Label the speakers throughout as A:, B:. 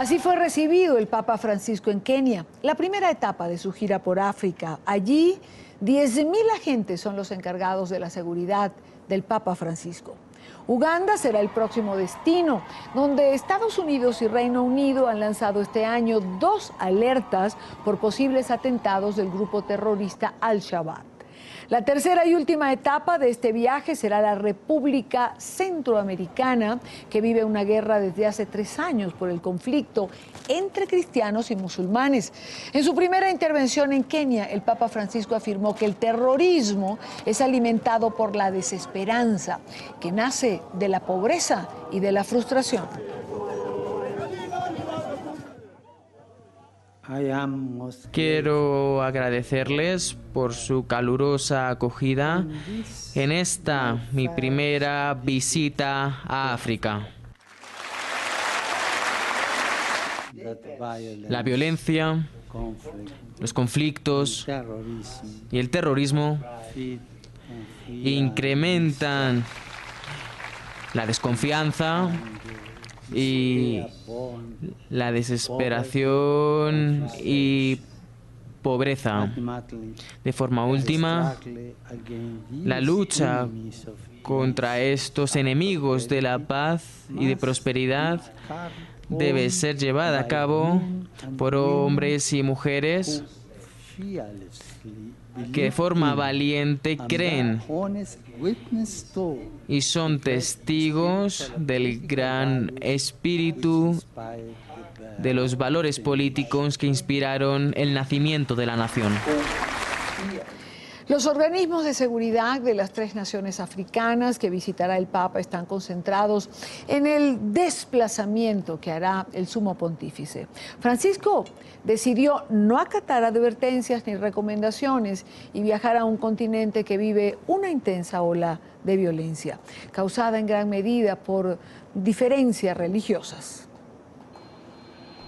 A: Así fue recibido el Papa Francisco en Kenia, la primera etapa de su gira por África. Allí, 10.000 agentes son los encargados de la seguridad del Papa Francisco. Uganda será el próximo destino, donde Estados Unidos y Reino Unido han lanzado este año 2 alertas por posibles atentados del grupo terrorista Al-Shabaab. La tercera y última etapa de este viaje será la República Centroamericana, que vive una guerra desde hace 3 años por el conflicto entre cristianos y musulmanes. En su primera intervención en Kenia, el Papa Francisco afirmó que el terrorismo es alimentado por la desesperanza, que nace de la pobreza y de la frustración.
B: Quiero agradecerles por su calurosa acogida en esta, mi primera visita a África. La violencia, los conflictos y el terrorismo incrementan la desconfianza y la desesperación y pobreza. De forma última, la lucha contra estos enemigos de la paz y de prosperidad debe ser llevada a cabo por hombres y mujeres que de forma valiente creen y son testigos del gran espíritu de los valores políticos que inspiraron el nacimiento de la nación.
A: Los organismos de seguridad de las 3 naciones africanas que visitará el Papa están concentrados en el desplazamiento que hará el Sumo Pontífice. Francisco decidió no acatar advertencias ni recomendaciones y viajar a un continente que vive una intensa ola de violencia, causada en gran medida por diferencias religiosas.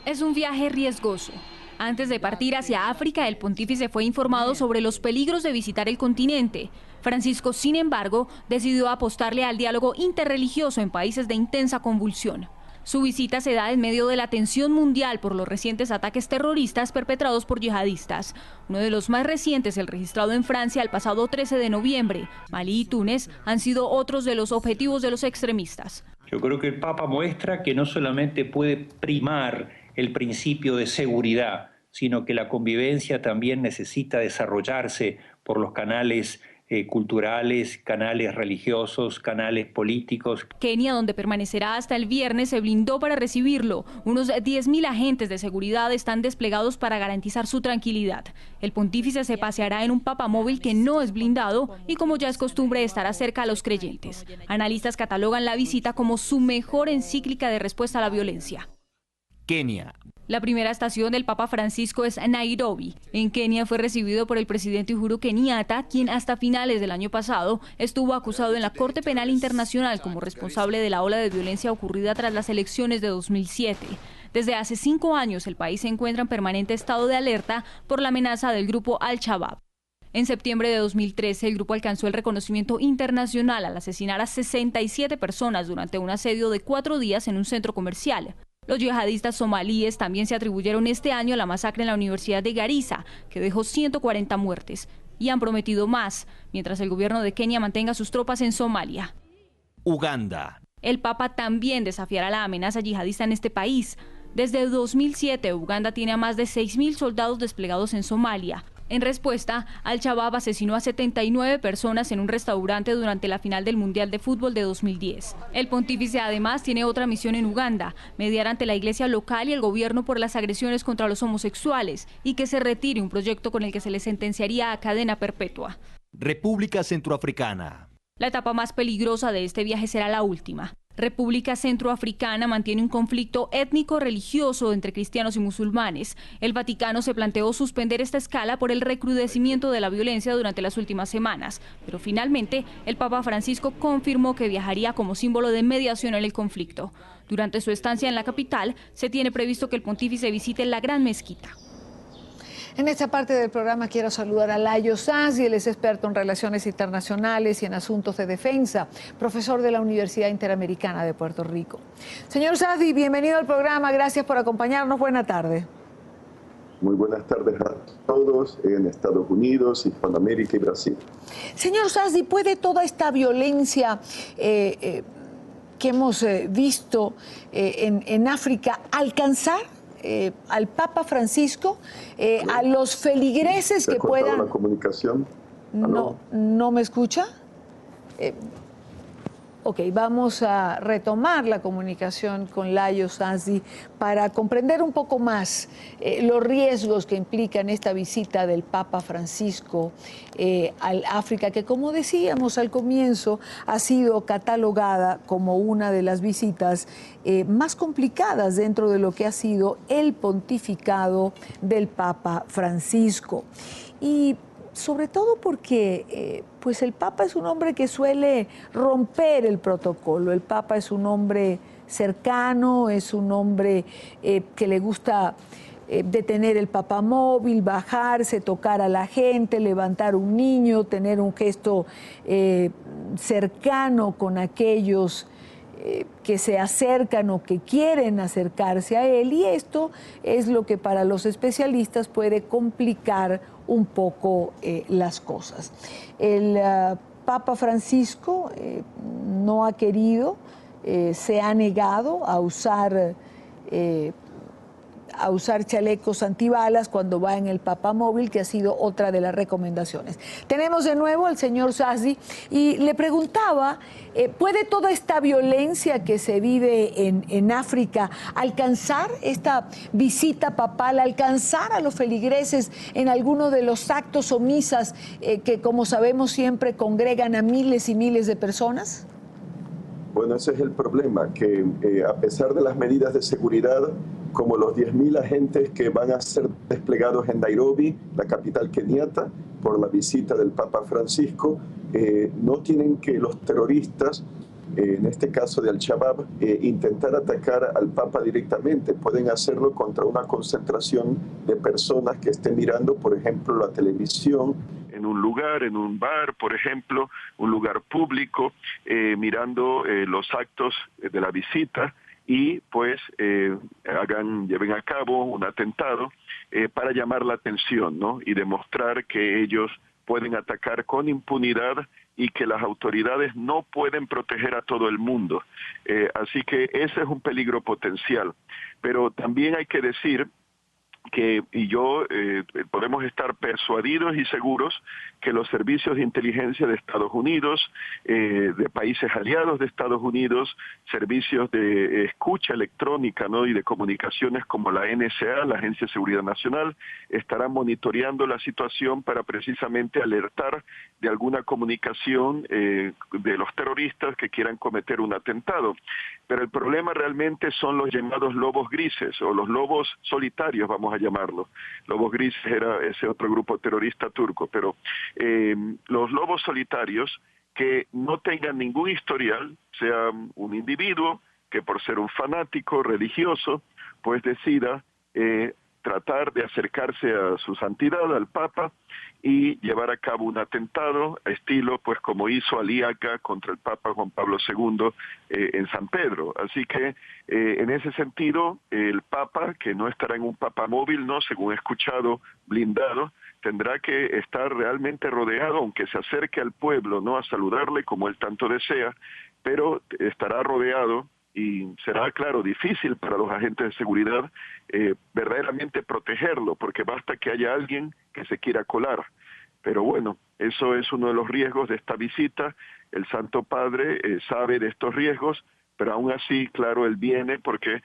C: Es un viaje riesgoso. Antes de partir hacia África, el pontífice fue informado sobre los peligros de visitar el continente. Francisco, sin embargo, decidió apostarle al diálogo interreligioso en países de intensa convulsión. Su visita se da en medio de la tensión mundial por los recientes ataques terroristas perpetrados por yihadistas. Uno de los más recientes, el registrado en Francia el pasado 13 de noviembre. Malí y Túnez han sido otros de los objetivos de los extremistas.
D: Yo creo que el Papa muestra que no solamente puede primar el principio de seguridad, sino que la convivencia también necesita desarrollarse por los canales culturales, canales religiosos, canales políticos.
C: Kenia, donde permanecerá hasta el viernes, se blindó para recibirlo. Unos 10.000 agentes de seguridad están desplegados para garantizar su tranquilidad. El pontífice se paseará en un papamóvil que no es blindado y, como ya es costumbre, estará cerca a los creyentes. Analistas catalogan la visita como su mejor encíclica de respuesta a la violencia.
E: Kenia.
C: La primera estación del Papa Francisco es Nairobi. En Kenia fue recibido por el presidente Uhuru Kenyatta, quien hasta finales del año pasado estuvo acusado en la Corte Penal Internacional como responsable de la ola de violencia ocurrida tras las elecciones de 2007. Desde hace 5 años el país se encuentra en permanente estado de alerta por la amenaza del grupo Al-Shabaab. En septiembre de 2013, el grupo alcanzó el reconocimiento internacional al asesinar a 67 personas durante un asedio de 4 días en un centro comercial. Los yihadistas somalíes también se atribuyeron este año la masacre en la Universidad de Garissa, que dejó 140 muertes, y han prometido más, mientras el gobierno de Kenia mantenga sus tropas en Somalia.
E: Uganda.
C: El Papa también desafiará la amenaza yihadista en este país. Desde 2007, Uganda tiene a más de 6.000 soldados desplegados en Somalia. En respuesta, Al-Shabaab asesinó a 79 personas en un restaurante durante la final del Mundial de Fútbol de 2010. El pontífice además tiene otra misión en Uganda: mediar ante la iglesia local y el gobierno por las agresiones contra los homosexuales y que se retire un proyecto con el que se les sentenciaría a cadena perpetua.
E: República Centroafricana.
C: La etapa más peligrosa de este viaje será la última. República Centroafricana mantiene un conflicto étnico-religioso entre cristianos y musulmanes. El Vaticano se planteó suspender esta escala por el recrudecimiento de la violencia durante las últimas semanas, pero finalmente el Papa Francisco confirmó que viajaría como símbolo de mediación en el conflicto. Durante su estancia en la capital, se tiene previsto que el pontífice visite la Gran Mezquita.
A: En esta parte del programa quiero saludar a Layo Sazdi, él es experto en relaciones internacionales y en asuntos de defensa, profesor de la Universidad Interamericana de Puerto Rico. Señor Sazdi, bienvenido al programa, gracias por acompañarnos, buena tarde.
F: Muy buenas tardes a todos en Estados Unidos, Hispanoamérica y Brasil.
A: Señor Sazdi, ¿puede toda esta violencia que hemos visto en África alcanzar al Papa Francisco, a los feligreses que puedan...
F: la comunicación?
A: ¿No me escucha? Ok, vamos a retomar la comunicación con Layo Sazdi para comprender un poco más los riesgos que implican esta visita del Papa Francisco al África, que como decíamos al comienzo, ha sido catalogada como una de las visitas más complicadas dentro de lo que ha sido el pontificado del Papa Francisco. Y sobre todo porque pues el Papa es un hombre que suele romper el protocolo. El Papa es un hombre cercano, es un hombre que le gusta detener el papamóvil, bajarse, tocar a la gente, levantar un niño, tener un gesto cercano con aquellos que se acercan o que quieren acercarse a él, y esto es lo que para los especialistas puede complicar un poco las cosas. El Papa Francisco no ha querido, se ha negado a usar chalecos antibalas cuando va en el papamóvil, que ha sido otra de las recomendaciones. Tenemos de nuevo al señor Sazdi y le preguntaba, ¿puede toda esta violencia que se vive en África alcanzar esta visita papal, alcanzar a los feligreses en alguno de los actos o misas que, como sabemos, siempre congregan a miles y miles de personas?
F: Bueno, ese es el problema, que a pesar de las medidas de seguridad, como los 10.000 agentes que van a ser desplegados en Nairobi, la capital keniata, por la visita del Papa Francisco, no tienen que los terroristas, en este caso de Al-Shabaab, intentar atacar al Papa directamente. Pueden hacerlo contra una concentración de personas que estén mirando, por ejemplo, la televisión, en un lugar, en un bar, por ejemplo, un lugar público, mirando los actos de la visita, y pues lleven a cabo un atentado para llamar la atención, ¿no? Y demostrar que ellos pueden atacar con impunidad y que las autoridades no pueden proteger a todo el mundo. Así que ese es un peligro potencial. Pero también hay que decir que podemos estar persuadidos y seguros que los servicios de inteligencia de Estados Unidos, de países aliados de Estados Unidos, servicios de escucha electrónica, ¿no?, y de comunicaciones como la NSA, la Agencia de Seguridad Nacional, estarán monitoreando la situación para precisamente alertar de alguna comunicación de los terroristas que quieran cometer un atentado. Pero el problema realmente son los llamados lobos grises o los lobos solitarios, vamos a llamarlo. Lobos grises era ese otro grupo terrorista turco, pero los lobos solitarios que no tengan ningún historial, sea un individuo que por ser un fanático religioso, pues decida tratar de acercarse a su santidad, al Papa, y llevar a cabo un atentado, estilo pues como hizo Aliaga contra el Papa Juan Pablo II en San Pedro. Así que en ese sentido, el Papa, que no estará en un papamóvil, ¿no?, según he escuchado, blindado, tendrá que estar realmente rodeado, aunque se acerque al pueblo, ¿no?, a saludarle como él tanto desea, pero estará rodeado y será, claro, difícil para los agentes de seguridad verdaderamente protegerlo, porque basta que haya alguien que se quiera colar. Pero bueno, eso es uno de los riesgos de esta visita. El Santo Padre sabe de estos riesgos, pero aún así, claro, él viene porque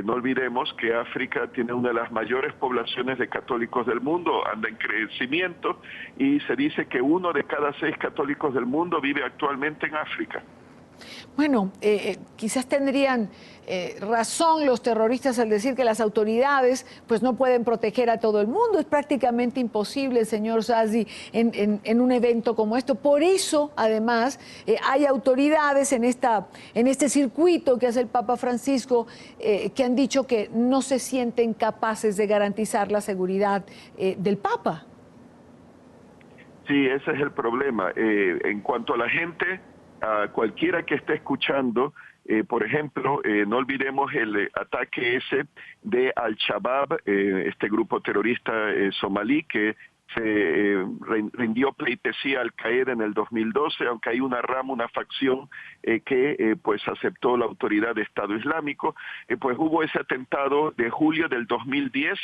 F: no olvidemos que África tiene una de las mayores poblaciones de católicos del mundo, anda en crecimiento, y se dice que 1 de cada 6 católicos del mundo vive actualmente en África.
A: Bueno, quizás tendrían razón los terroristas al decir que las autoridades pues no pueden proteger a todo el mundo. Es prácticamente imposible, señor Sazi, en un evento como esto. Por eso, además, hay autoridades en este circuito que hace el Papa Francisco que han dicho que no se sienten capaces de garantizar la seguridad del Papa.
G: Sí, ese es el problema. En cuanto a la gente, a cualquiera que esté escuchando, por ejemplo, no olvidemos el ataque ese de Al-Shabaab, este grupo terrorista somalí que se rindió pleitesía a Al-Qaeda en el 2012, aunque hay una rama, una facción que pues aceptó la autoridad de Estado Islámico. Pues hubo ese atentado de julio del 2010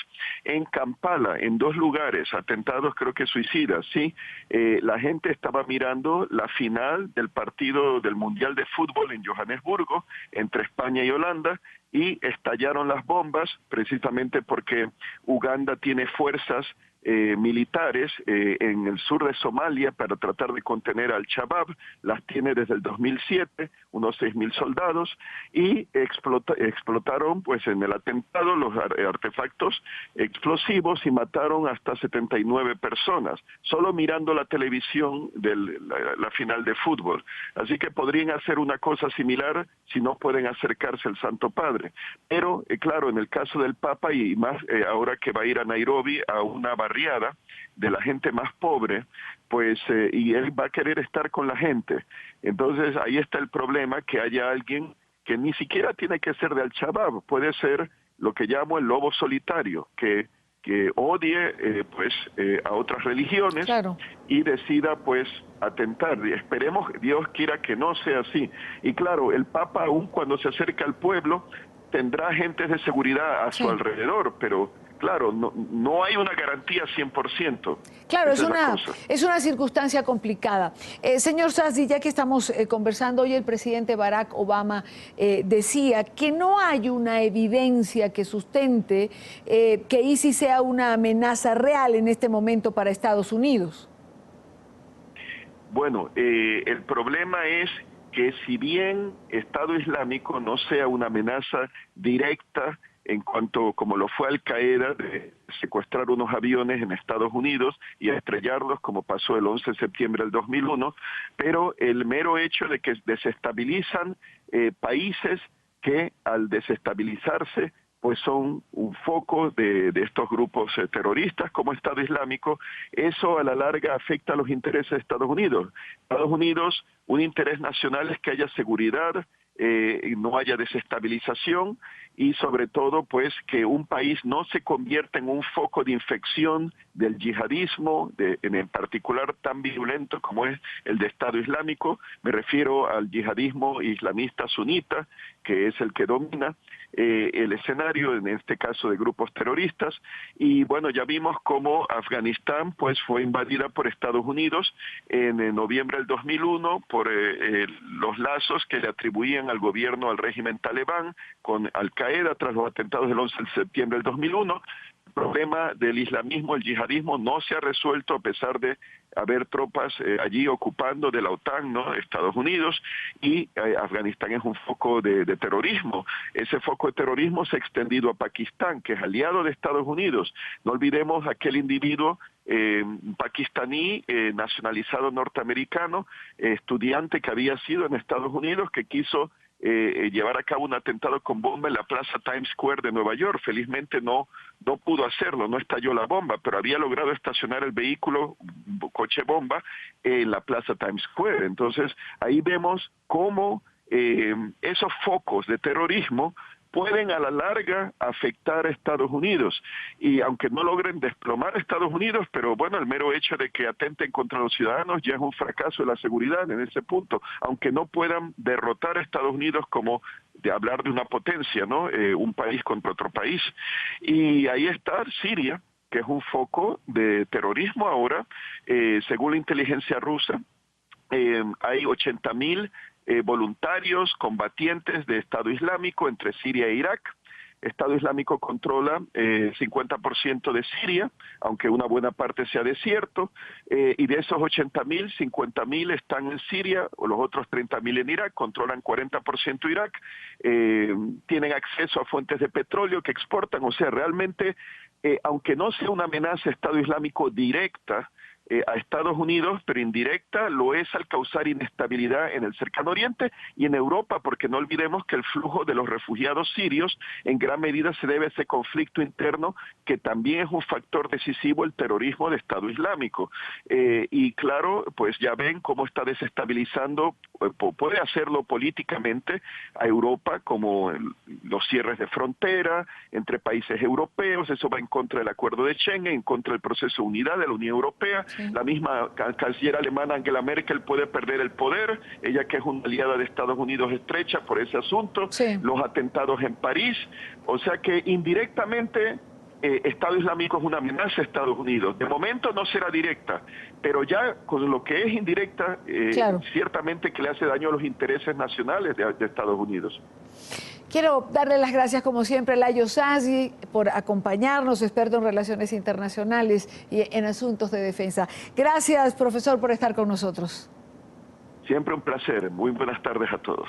G: en Kampala, en 2 lugares, atentados creo que suicidas, ¿sí? La gente estaba mirando la final del partido del Mundial de Fútbol en Johannesburgo, entre España y Holanda, y estallaron las bombas precisamente porque Uganda tiene fuerzas militares en el sur de Somalia para tratar de contener al Al-Shabaab. Las tiene desde el 2007, unos 6.000 soldados, y explotaron pues en el atentado los artefactos explosivos y mataron hasta 79 personas, solo mirando la televisión de la final de fútbol. Así que podrían hacer una cosa similar si no pueden acercarse al Santo Padre. Pero, claro, en el caso del Papa, y más ahora que va a ir a Nairobi a una barriada de la gente más pobre, pues, y él va a querer estar con la gente. Entonces, ahí está el problema, que haya alguien que ni siquiera tiene que ser de Al-Shabaab, puede ser lo que llamo el lobo solitario, que odie a otras religiones, claro, y decida pues atentar. Y esperemos, Dios quiera que no sea así. Y claro, el Papa, aún cuando se acerca al pueblo, tendrá agentes de seguridad a su alrededor, pero claro, no hay una garantía 100%.
A: Claro, es una circunstancia complicada. Señor Sazi, ya que estamos conversando, hoy el presidente Barack Obama decía que no hay una evidencia que sustente que ISIS sea una amenaza real en este momento para Estados Unidos.
G: Bueno, el problema es que si bien Estado Islámico no sea una amenaza directa en cuanto, como lo fue Al-Qaeda, de secuestrar unos aviones en Estados Unidos y estrellarlos, como pasó el 11 de septiembre del 2001, pero el mero hecho de que desestabilizan países que al desestabilizarse pues son un foco de estos grupos terroristas como Estado Islámico, eso a la larga afecta a los intereses de Estados Unidos. Estados Unidos, un interés nacional es que haya seguridad, no haya desestabilización y sobre todo pues que un país no se convierta en un foco de infección del yihadismo, en particular tan violento como es el de Estado Islámico. Me refiero al yihadismo islamista sunita, que es el que domina el escenario, en este caso de grupos terroristas. Y bueno, ya vimos cómo Afganistán pues fue invadida por Estados Unidos en noviembre del 2001 por los lazos que le atribuían al gobierno, al régimen talibán, con Al-Qaeda tras los atentados del 11 de septiembre del 2001. El problema del islamismo, el yihadismo, no se ha resuelto a pesar de haber tropas allí ocupando de la OTAN, ¿no?, Estados Unidos, y Afganistán es un foco de terrorismo. Ese foco de terrorismo se ha extendido a Pakistán, que es aliado de Estados Unidos. No olvidemos aquel individuo pakistaní, nacionalizado norteamericano, estudiante que había sido en Estados Unidos, que quiso llevar a cabo un atentado con bomba en la Plaza Times Square de Nueva York. Felizmente no pudo hacerlo, no estalló la bomba, pero había logrado estacionar el vehículo, coche bomba, en la Plaza Times Square. Entonces, ahí vemos cómo esos focos de terrorismo pueden a la larga afectar a Estados Unidos, y aunque no logren desplomar a Estados Unidos, pero bueno, el mero hecho de que atenten contra los ciudadanos ya es un fracaso de la seguridad en ese punto, aunque no puedan derrotar a Estados Unidos como de hablar de una potencia, ¿no? Un país contra otro país. Y ahí está Siria, que es un foco de terrorismo ahora, según la inteligencia rusa. Hay 80.000 voluntarios, combatientes de Estado Islámico entre Siria e Irak, Estado Islámico controla 50% de Siria, aunque una buena parte sea desierto, y de esos 80.000, 50.000 están en Siria, o los otros 30.000 en Irak, controlan 40% Irak, tienen acceso a fuentes de petróleo que exportan, o sea, realmente, aunque no sea una amenaza Estado Islámico directa, a Estados Unidos, pero indirecta lo es al causar inestabilidad en el Cercano Oriente y en Europa, porque no olvidemos que el flujo de los refugiados sirios en gran medida se debe a ese conflicto interno que también es un factor decisivo, el terrorismo de Estado Islámico. Y claro, pues ya ven cómo está desestabilizando, puede hacerlo políticamente a Europa, como los cierres de frontera entre países europeos, eso va en contra del acuerdo de Schengen, en contra del proceso de unidad de la Unión Europea. Sí. La misma canciller alemana Angela Merkel puede perder el poder, ella que es una aliada de Estados Unidos estrecha por ese asunto, sí. Los atentados en París, o sea que indirectamente Estado Islámico es una amenaza a Estados Unidos. De momento no será directa, pero ya con lo que es indirecta, claro, ciertamente que le hace daño a los intereses nacionales de Estados Unidos.
A: Quiero darle las gracias, como siempre, a Layo Sasi por acompañarnos, experto en relaciones internacionales y en asuntos de defensa. Gracias, profesor, por estar con nosotros.
G: Siempre un placer. Muy buenas tardes a todos.